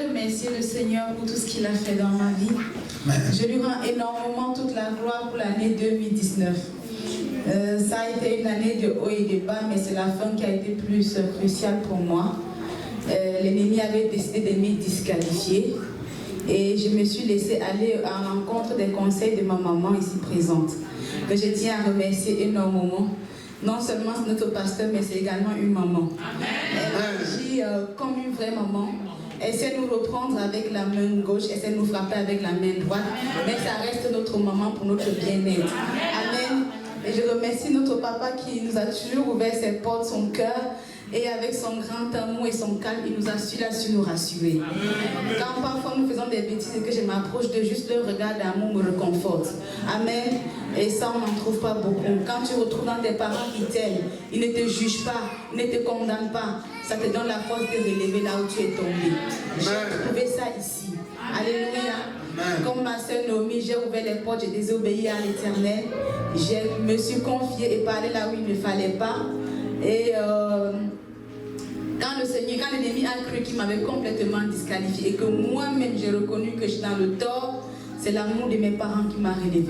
remercier le Seigneur pour tout ce qu'il a fait dans ma vie. Je lui rends énormément toute la gloire pour l'année 2019. Ça a été une année de haut et de bas, mais c'est la fin qui a été plus cruciale pour moi. L'ennemi avait décidé de me disqualifier et je me suis laissée aller à l'encontre des conseils de ma maman ici présente, que je tiens à remercier énormément. Non seulement c'est notre pasteur, mais c'est également une maman. Elle agit comme une vraie maman. Elle sait nous reprendre avec la main gauche, elle sait nous frapper avec la main droite, mais ça reste notre maman pour notre bien-être. Amen. Et je remercie notre papa qui nous a toujours ouvert ses portes, son cœur, et avec son grand amour et son calme, il nous a su nous rassurer. Quand parfois nous faisons des bêtises et que je m'approche de juste leur regard d'amour me réconforte. Amen. Et ça, on n'en trouve pas beaucoup. Quand tu retrouves dans tes parents qui t'aiment, ils ne te jugent pas, ils ne te condamnent pas, ça te donne la force de relever là où tu es tombé. J'ai trouvé ça ici. Alléluia. Comme ma soeur Naomi, j'ai ouvert les portes, j'ai désobéi à l'Éternel. Je me suis confiée et parlé là où il ne fallait pas. Et quand l'ennemi a cru qu'il m'avait complètement disqualifié et que moi-même j'ai reconnu que j'étais dans le tort, c'est l'amour de mes parents qui m'a relevé.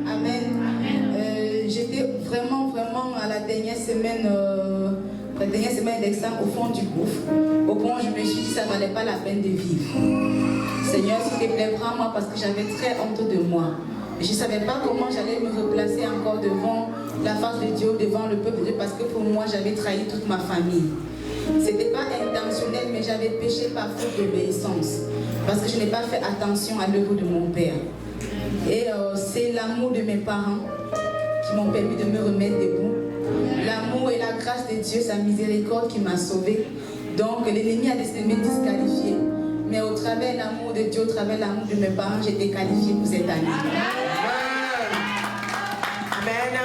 Amen. J'étais vraiment à la dernière semaine d'examen au fond du gouffre, au point où je me suis dit que ça ne valait pas la peine de vivre. Seigneur, s'il te plaît, prends-moi parce que j'avais très honte de moi. Je ne savais pas comment j'allais me replacer encore devant la face de Dieu, devant le peuple de Dieu, parce que pour moi, j'avais trahi toute ma famille. Ce n'était pas intentionnel, mais j'avais péché par faute d'obéissance, parce que je n'ai pas fait attention à l'œuvre de mon père. Et c'est l'amour de mes parents qui m'ont permis de me remettre debout. L'amour et la grâce de Dieu, sa miséricorde qui m'a sauvée. Donc l'ennemi a décidé de me disqualifier. Mais au travers de l'amour de Dieu, au travers de l'amour de mes parents, j'ai été qualifiée pour cette année. Amen.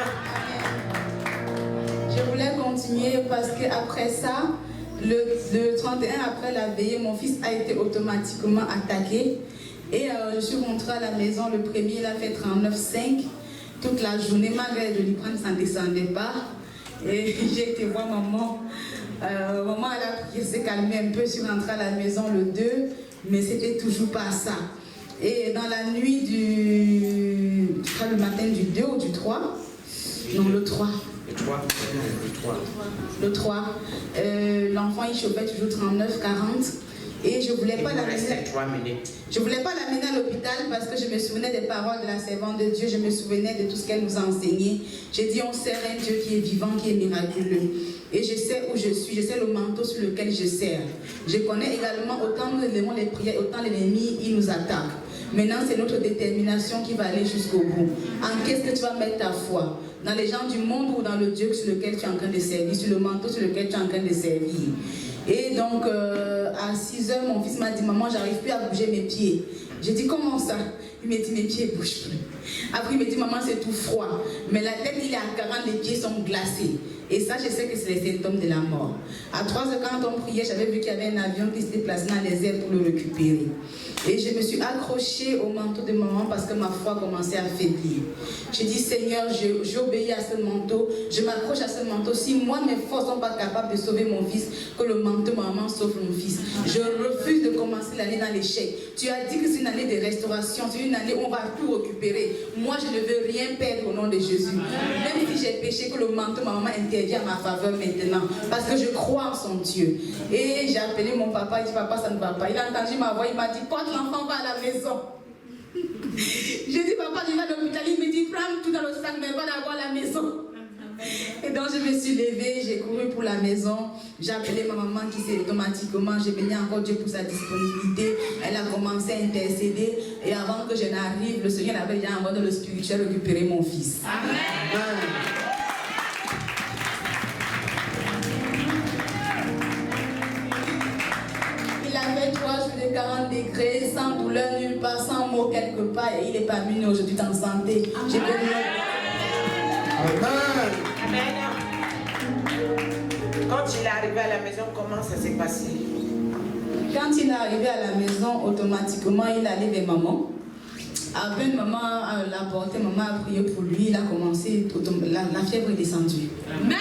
Je voulais continuer parce qu'après ça, le 31 après la veillée, mon fils a été automatiquement attaqué. Et je suis rentrée à la maison, le premier, il a fait 39,5 toute la journée. Malgré le Doliprane, ça ne descendait pas. Et j'ai été voir maman. Maman, elle a prié, s'est calmée un peu. Je suis rentrée à la maison le 2, mais c'était toujours pas ça. Et dans la nuit le matin du 2 ou du 3, non, le 3. Le 3. L'enfant, il chopait toujours 39, 40. Et je ne voulais pas l'amener. Je voulais pas l'amener à l'hôpital parce que je me souvenais des paroles de la servante de Dieu. Je me souvenais de tout ce qu'elle nous a enseigné. J'ai dit, on sert un Dieu qui est vivant, qui est miraculeux. Et je sais où je suis, je sais le manteau sur lequel je sers. Je connais également, autant nous élevons les prières, autant l'ennemi, il nous attaque. Maintenant, c'est notre détermination qui va aller jusqu'au bout. En qu'est-ce que tu vas mettre ta foi? Dans les gens du monde ou dans le Dieu sur lequel tu es en train de servir, sur le manteau sur lequel tu es en train de servir? Et donc, à 6 h, mon fils m'a dit, maman, j'arrive plus à bouger mes pieds. J'ai dit, comment ça? Il m'a dit, mes pieds ne bougent plus. Après, il m'a dit, maman, c'est tout froid. Mais la tête, il est à 40, les pieds sont glacés. Et ça, je sais que c'est les symptômes de la mort. À 3 h, quand on priait, j'avais vu qu'il y avait un avion qui se déplaçait dans les airs pour le récupérer. Et je me suis accrochée au manteau de maman parce que ma foi commençait à faiblir. J'ai dit, Seigneur, j'obéis à ce manteau, je m'accroche à ce manteau. Si moi, mes forces ne sont pas capables de sauver mon fils, que le manteau de maman sauve mon fils. Je refuse de commencer l'année dans l'échec. Tu as dit que c'est une année de restauration, c'est une année où on va tout récupérer. Moi, je ne veux rien perdre au nom de Jésus. Même si j'ai péché, que le manteau de ma maman intervient à ma faveur maintenant. Parce que je crois en son Dieu. Et j'ai appelé mon papa, il dit, papa, ça ne va pas. Il a entendu ma voix, il m'a dit, porte l'enfant, va à la maison. J'ai dit, papa, je vais à l'hôpital. Il me dit, prends tout dans le sac, mais va d'abord à la maison. Et donc, je me suis levée, j'ai couru pour la maison. J'ai appelé ma maman qui s'est automatiquement, j'ai béni encore Dieu pour sa disponibilité. Elle a commencé à intercéder. Et avant que je n'arrive, le Seigneur avait déjà envoyé dans le spirituel récupérer mon fils. Amen. Il avait 3 jours de 40 degrés, sans douleur nulle part, sans mot quelque part. Et il est parmi nous aujourd'hui en santé. J'ai béni. Amen. Amen. Quand il est arrivé à la maison, comment ça s'est passé? Quand il est arrivé à la maison, automatiquement, il allait vers maman. Après, maman l'a porté, maman a prié pour lui, il a commencé, la fièvre est descendue. Amen.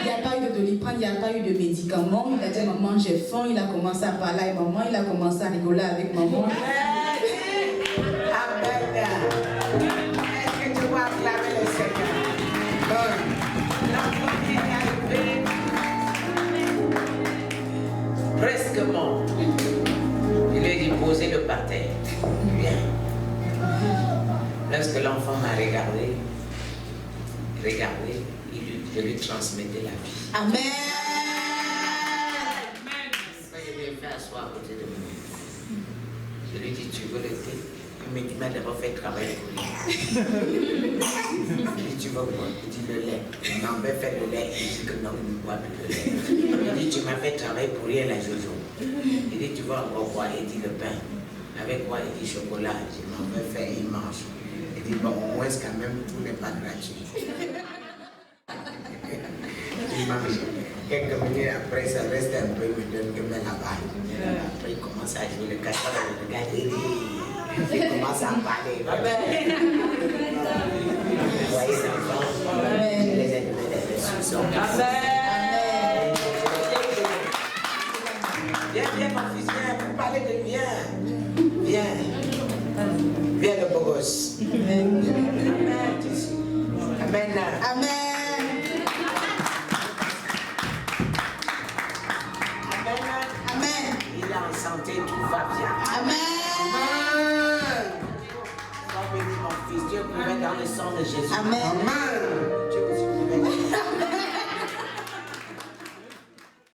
Il y a a pas eu de Doliprane, il n'y a pas eu de médicaments. Il a dit maman j'ai faim, il a commencé à parler avec maman, il a commencé à rigoler avec maman. Amen. Est-ce que tu vas acclamer le Seigneur? L'enfant qui est arrivé presque mort. Il lui a dit posez le par terre. Viens. Lorsque l'enfant m'a regardé, je lui transmettais la vie. Amen. Je lui ai fait asseoir à côté de moi. Je lui ai dit, tu veux le thé? Il m'a d'abord fait travailler pour lui. Je lui ai dit, tu veux quoi? Il dit le lait. Non, mais fais le lait. Il dit que non, il ne boit plus le lait. Il dit, tu m'as fait travailler pour rien la jojo. Il dit, tu veux encore quoi? Il dit le pain. Avec quoi? Il dit chocolat. Je m'en vais faire, il mange. Il dit, bon, au moins quand même, tout n'est pas gratuit. Il mange. Quelques minutes après, ça reste un peu, il me donne que la balle. Après, il commence à jouer le castor, il regarde, il commence à parler. Vous voyez les enfants, je les ai donnés des instructions. Viens, viens, mon fils, viens, vous parlez de viens. Viens. Viens, le beau gosse. Amen. Amen. Amen. Santé, tout va bien. Amen. Sois béni, mon fils. Dieu pourrait dans le sang de Jésus. Amen. Amen.